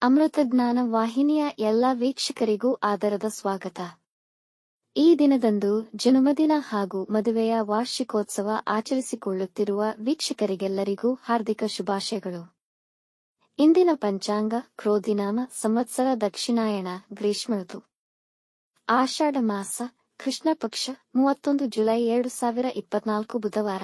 ಅಮೃತಜ್ಞಾನ ವಾಹಿನಿಯ ಎಲ್ಲ ವೀಕ್ಷಕರಿಗೂ ಆದರದ ಸ್ವಾಗತ. ಈ ದಿನದಂದು ಜನ್ಮದಿನ ಹಾಗೂ ಮದುವೆಯ ವಾರ್ಷಿಕೋತ್ಸವ ಆಚರಿಸಿಕೊಳ್ಳುತ್ತಿರುವ ವೀಕ್ಷಕರಿಗೆಲ್ಲರಿಗೂ ಹಾರ್ದಿಕ ಶುಭಾಶಯಗಳು. ಇಂದಿನ ಪಂಚಾಂಗ ಕ್ರೋಧಿನಾಮ ಸಂವತ್ಸರ ದಕ್ಷಿಣಾಯಣ ಗ್ರೀಷ್ಮ ಋತು ಆಷಾಢ ಮಾಸ ಕೃಷ್ಣ ಪಕ್ಷ 31 ಜುಲೈ 2024 ಬುಧವಾರ.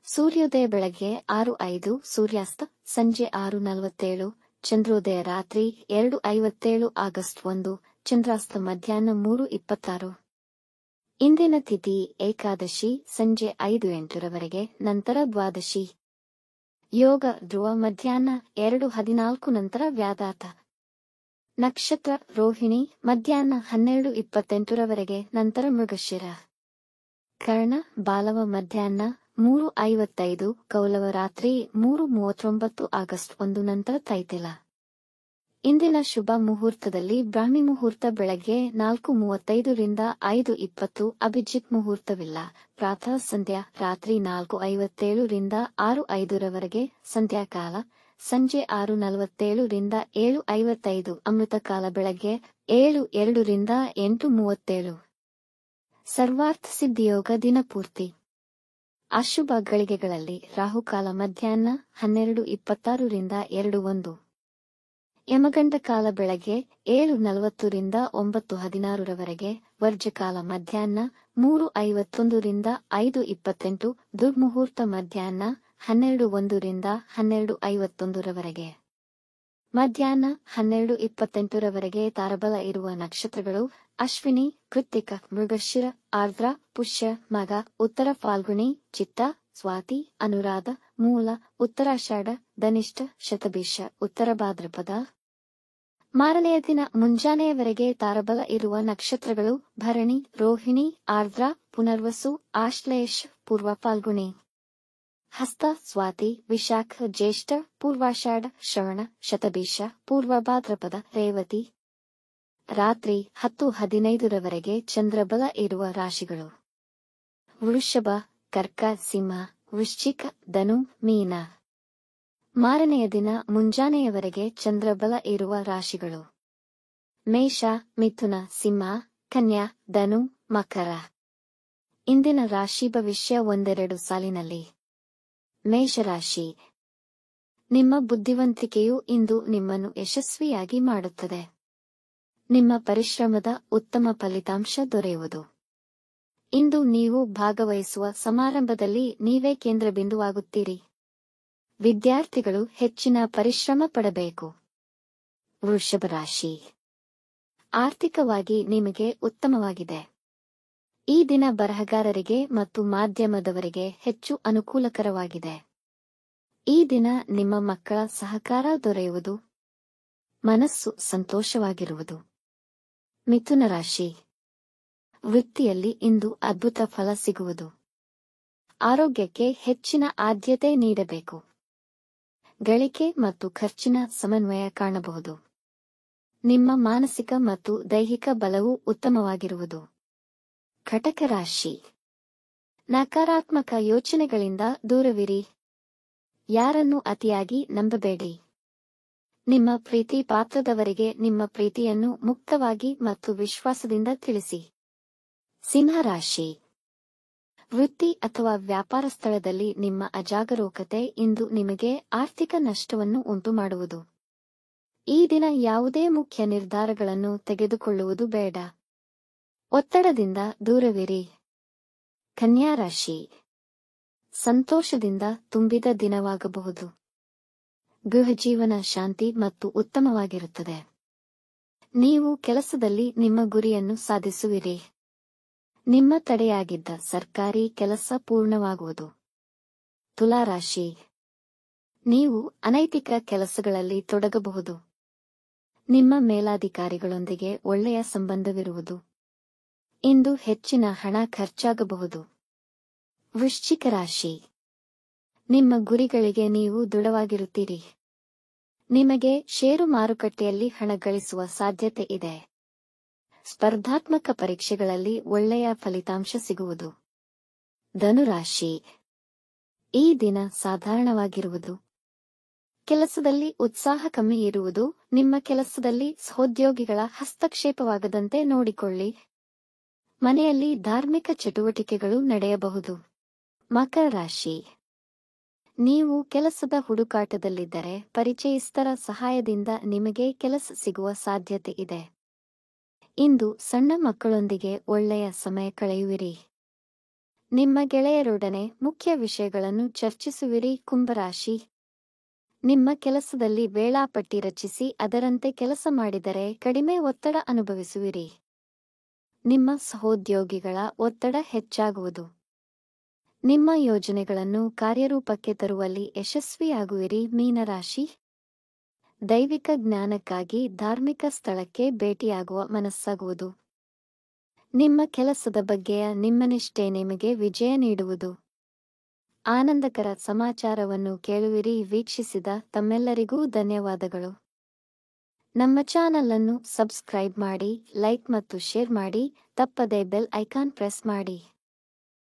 ಸೂರ್ಯೋದಯ ಬೆಳಗ್ಗೆ 6:05, ಸೂರ್ಯಾಸ್ತ ಸಂಜೆ 6:47, ಚಂದ್ರೋದಯ ರಾತ್ರಿ 2:57 ಆಗಸ್ಟ್ 1, ಚಂದ್ರಾಸ್ತ ಮಧ್ಯಾಹ್ನ 3:26. ಇಂದಿನ ತಿಥಿ ಏಕಾದಶಿ ಸಂಜೆ 5:08 ರವರೆಗೆ, ನಂತರ ದ್ವಾದಶಿ. ಯೋಗ ಧ್ರುವ ಮಧ್ಯಾಹ್ನ 2:14 ನಂತರ ವ್ಯಾದಾತ. ನಕ್ಷತ್ರ ರೋಹಿಣಿ ಮಧ್ಯಾಹ್ನ 12:28 ರವರೆಗೆ, ನಂತರ ಮೃಗಶಿರ. ಕರ್ಣ ಬಾಲವ ಮಧ್ಯಾಹ್ನ 3:55, ಕೌಲವ ರಾತ್ರಿ 3:39 ಆಗಸ್ಟ್ 1 ನಂತರ ತೈತಿಲ. ಇಂದಿನ ಶುಭ ಮುಹೂರ್ತದಲ್ಲಿ ಬ್ರಾಹ್ಮಿ ಮುಹೂರ್ತ ಬೆಳಗ್ಗೆ 4:35 ರಿಂದ 5:20, ಅಭಿಜಿತ್ ಮುಹೂರ್ತವಿಲ್ಲ. ಪ್ರಾತಃ ಸಂಧ್ಯಾ ರಾತ್ರಿ 4:57 ರಿಂದ 6:05 ರವರೆಗೆ, ಸಂಧ್ಯಾಕಾಲ ಸಂಜೆ 6:47 ರಿಂದ 7:55, ಅಮೃತಕಾಲ ಬೆಳಗ್ಗೆ 7:02 ರಿಂದ 8:37. ಸರ್ವಾರ್ಥ ಸಿದ್ಧಿಯೋಗ ದಿನಪೂರ್ತಿ. ಅಶುಭ ಗಳಿಗೆಗಳಲ್ಲಿ ರಾಹುಕಾಲ ಮಧ್ಯಾಹ್ನ 12:26 ರಿಂದ 2:01, ಯಮಗಂಡ ಕಾಲ ಬೆಳಗ್ಗೆ 7:40 ರಿಂದ 9:16 ರವರೆಗೆ, ವರ್ಜಕಾಲ ಮಧ್ಯಾಹ್ನ 3:51 ರಿಂದ 5:28, ದುರ್ಮುಹೂರ್ತ ಮಧ್ಯಾಹ್ನ 12:01 ರಿಂದ 12:51 ರವರೆಗೆ. ಮಧ್ಯಾಹ್ನ 12:28 ರವರೆಗೆ ತಾರಬಲ ಇರುವ ನಕ್ಷತ್ರಗಳು ಅಶ್ವಿನಿ, ಕೃತ್ತಿಕ, ಮೃಗಶಿರ, ಆರ್ದ್ರ, ಪುಷ್ಯ, ಮಗ, ಉತ್ತರ ಫಾಲ್ಗುಣಿ, ಚಿತ್ತ, ಸ್ವಾತಿ, ಅನುರಾಧ, ಮೂಲ, ಉತ್ತರಾಷಾಢ, ಧನಿಷ್ಠ, ಶತಭಿಷ, ಉತ್ತರ ಭಾದ್ರಪದ. ಮಾರನೆಯ ದಿನ ಮುಂಜಾನೆಯವರೆಗೆ ತಾರಬಲ ಇರುವ ನಕ್ಷತ್ರಗಳು ಭರಣಿ, ರೋಹಿಣಿ, ಆರ್ದ್ರ, ಪುನರ್ವಸು, ಆಶ್ಲೇಷ, ಪೂರ್ವ ಫಾಲ್ಗುಣಿ, ಹಸ್ತ, ಸ್ವಾತಿ, ವಿಶಾಖ, ಜ್ಯೇಷ್ಠ, ಪೂರ್ವಾಷಾಢ, ಶ್ರವಣ, ಶತಭಿಷ, ಪೂರ್ವ ಭಾದ್ರಪದ, ರೇವತಿ. ರಾತ್ರಿ 10:15 ರವರೆಗೆ ಚಂದ್ರಬಲ ಇರುವ ರಾಶಿಗಳು ವೃಷಭ, ಕರ್ಕ, ಸಿಂಹ, ವೃಶ್ಚಿಕ, ಧನು, ಮೀನ. ಮಾರನೆಯ ದಿನ ಮುಂಜಾನೆಯವರೆಗೆ ಚಂದ್ರಬಲ ಇರುವ ರಾಶಿಗಳು ಮೇಷ, ಮಿಥುನ, ಸಿಂಹ, ಕನ್ಯಾ, ಧನು, ಮಕರ. ಇಂದಿನ ರಾಶಿ ಭವಿಷ್ಯ ಒಂದೆರಡು ಸಾಲಿನಲ್ಲಿ. ಮೇಷರಾಶಿ. ನಿಮ್ಮ ಬುದ್ಧಿವಂತಿಕೆಯು ಇಂದು ನಿಮ್ಮನ್ನು ಯಶಸ್ವಿಯಾಗಿ ಮಾಡುತ್ತದೆ. ನಿಮ್ಮ ಪರಿಶ್ರಮದ ಉತ್ತಮ ಫಲಿತಾಂಶ ದೊರೆಯುವುದು. ಇಂದು ನೀವು ಭಾಗವಹಿಸುವ ಸಮಾರಂಭದಲ್ಲಿ ನೀವೇ ಕೇಂದ್ರಬಿಂದುವಾಗುತ್ತೀರಿ. ವಿದ್ಯಾರ್ಥಿಗಳು ಹೆಚ್ಚಿನ ಪರಿಶ್ರಮ ಪಡಬೇಕು. ವೃಷಭ ರಾಶಿ. ಆರ್ಥಿಕವಾಗಿ ನಿಮಗೆ ಉತ್ತಮವಾಗಿದೆ. ಈ ದಿನ ಬರಹಗಾರರಿಗೆ ಮತ್ತು ಮಾಧ್ಯಮದವರಿಗೆ ಹೆಚ್ಚು ಅನುಕೂಲಕರವಾಗಿದೆ. ಈ ದಿನ ನಿಮ್ಮ ಮಕ್ಕಳ ಸಹಕಾರ ದೊರೆಯುವುದು. ಮನಸ್ಸು ಸಂತೋಷವಾಗಿರುವುದು. ಮಿಥುನ ರಾಶಿ. ವೃತ್ತಿಯಲ್ಲಿ ಇಂದು ಅದ್ಭುತ ಫಲ ಸಿಗುವುದು. ಆರೋಗ್ಯಕ್ಕೆ ಹೆಚ್ಚಿನ ಆದ್ಯತೆ ನೀಡಬೇಕು. ಗಳಿಕೆ ಮತ್ತು ಖರ್ಚಿನ ಸಮನ್ವಯ ಕಾಣಬಹುದು. ನಿಮ್ಮ ಮಾನಸಿಕ ಮತ್ತು ದೈಹಿಕ ಬಲವು ಉತ್ತಮವಾಗಿರುವುದು. ಕಟಕ ರಾಶಿ. ನಕಾರಾತ್ಮಕ ಯೋಚನೆಗಳಿಂದ ದೂರವಿರಿ. ಯಾರನ್ನೂ ಅತಿಯಾಗಿ ನಂಬಬೇಡಿ. ನಿಮ್ಮ ಪ್ರೀತಿ ಪಾತ್ರದವರಿಗೆ ನಿಮ್ಮ ಪ್ರೀತಿಯನ್ನು ಮುಕ್ತವಾಗಿ ಮತ್ತು ವಿಶ್ವಾಸದಿಂದ ತಿಳಿಸಿ. ಸಿಂಹ ರಾಶಿ. ವೃತ್ತಿ ಅಥವಾ ವ್ಯಾಪಾರ ಸ್ಥಳದಲ್ಲಿ ನಿಮ್ಮ ಅಜಾಗರೂಕತೆ ಇಂದು ನಿಮಗೆ ಆರ್ಥಿಕ ನಷ್ಟವನ್ನು ಉಂಟುಮಾಡುವುದು. ಈ ದಿನ ಯಾವುದೇ ಮುಖ್ಯ ನಿರ್ಧಾರಗಳನ್ನು ತೆಗೆದುಕೊಳ್ಳುವುದು ಬೇಡ. ಒತ್ತಡದಿಂದ ದೂರವಿರಿ. ಕನ್ಯಾ ರಾಶಿ. ಸಂತೋಷದಿಂದ ತುಂಬಿದ ದಿನವಾಗಬಹುದು. ಗೃಹಜೀವನ ಶಾಂತಿ ಮತ್ತು ಉತ್ತಮವಾಗಿರುತ್ತದೆ. ನೀವು ಕೆಲಸದಲ್ಲಿ ನಿಮ್ಮ ಗುರಿಯನ್ನು ಸಾಧಿಸುವಿರಿ. ನಿಮ್ಮ ತಡೆಯಾಗಿದ್ದ ಸರ್ಕಾರಿ ಕೆಲಸ ಪೂರ್ಣವಾಗುವುದು. ತುಲಾರಾಶಿ. ನೀವು ಅನೈತಿಕ ಕೆಲಸಗಳಲ್ಲಿ ತೊಡಗಬಹುದು. ನಿಮ್ಮ ಮೇಲಾಧಿಕಾರಿಗಳೊಂದಿಗೆ ಒಳ್ಳೆಯ ಸಂಬಂಧವಿರುವುದು. ಇಂದು ಹೆಚ್ಚಿನ ಹಣ ಖರ್ಚಾಗಬಹುದು. ವೃಶ್ಚಿಕ ರಾಶಿ. ನಿಮ್ಮ ಗುರಿಗಳಿಗೆ ನೀವು ದೃಢವಾಗಿರುತ್ತೀರಿ. ನಿಮಗೆ ಷೇರು ಮಾರುಕಟ್ಟೆಯಲ್ಲಿ ಹಣ ಗಳಿಸುವ ಸಾಧ್ಯತೆ ಇದೆ. ಸ್ಪರ್ಧಾತ್ಮಕ ಪರೀಕ್ಷೆಗಳಲ್ಲಿ ಒಳ್ಳೆಯ ಫಲಿತಾಂಶ ಸಿಗುವುದು. ಧನುರಾಶಿ. ಈ ದಿನ ಸಾಧಾರಣವಾಗಿರುವುದು. ಕೆಲಸದಲ್ಲಿ ಉತ್ಸಾಹ ಕಮ್ಮಿ ಇರುವುದು. ನಿಮ್ಮ ಕೆಲಸದಲ್ಲಿ ಸಹೋದ್ಯೋಗಿಗಳ ಹಸ್ತಕ್ಷೇಪವಾಗದಂತೆ ನೋಡಿಕೊಳ್ಳಿ. ಮನೆಯಲ್ಲಿ ಧಾರ್ಮಿಕ ಚಟುವಟಿಕೆಗಳು ನಡೆಯಬಹುದು. ಮಕರ ರಾಶಿ. ನೀವು ಕೆಲಸದ ಹುಡುಕಾಟದಲ್ಲಿದ್ದರೆ ಪರಿಚಯಸ್ಥರ ಸಹಾಯದಿಂದ ನಿಮಗೆ ಕೆಲಸ ಸಿಗುವ ಸಾಧ್ಯತೆ ಇದೆ. ಇಂದು ಸಣ್ಣ ಮಕ್ಕಳೊಂದಿಗೆ ಒಳ್ಳೆಯ ಸಮಯ ಕಳೆಯುವಿರಿ. ನಿಮ್ಮ ಗೆಳೆಯರೊಡನೆ ಮುಖ್ಯ ವಿಷಯಗಳನ್ನು ಚರ್ಚಿಸುವಿರಿ. ಕುಂಭರಾಶಿ. ನಿಮ್ಮ ಕೆಲಸದಲ್ಲಿ ವೇಳಾಪಟ್ಟಿ ರಚಿಸಿ ಅದರಂತೆ ಕೆಲಸ ಮಾಡಿದರೆ ಕಡಿಮೆ ಒತ್ತಡ ಅನುಭವಿಸುವಿರಿ. ನಿಮ್ಮ ಸಹೋದ್ಯೋಗಿಗಳ ಒತ್ತಡ ಹೆಚ್ಚಾಗುವುದು. ನಿಮ್ಮ ಯೋಜನೆಗಳನ್ನು ಕಾರ್ಯರೂಪಕ್ಕೆ ತರುವಲ್ಲಿ ಯಶಸ್ವಿಯಾಗುವಿರಿ. ಮೀನರಾಶಿ. ದೈವಿಕ ಜ್ಞಾನಕ್ಕಾಗಿ ಧಾರ್ಮಿಕ ಸ್ಥಳಕ್ಕೆ ಭೇಟಿಯಾಗುವ ಮನಸ್ಸಾಗುವುದು. ನಿಮ್ಮ ಕೆಲಸದ ಬಗ್ಗೆಯ ನಿಮ್ಮ ನಿಷ್ಠೆ ನಿಮಗೆ ವಿಜಯ ನೀಡುವುದು. ಆನಂದಕರ ಸಮಾಚಾರವನ್ನು ಕೇಳುವಿರಿ. ವೀಕ್ಷಿಸಿದ ತಮ್ಮೆಲ್ಲರಿಗೂ ಧನ್ಯವಾದಗಳು. ನಮ್ಮ ಚಾನಲ್ ಅನ್ನು ಸಬ್ಸ್ಕ್ರೈಬ್ ಮಾಡಿ, ಲೈಕ್ ಮತ್ತು ಶೇರ್ ಮಾಡಿ. ತಪ್ಪದೇ ಬೆಲ್ ಐಕಾನ್ ಪ್ರೆಸ್ ಮಾಡಿ.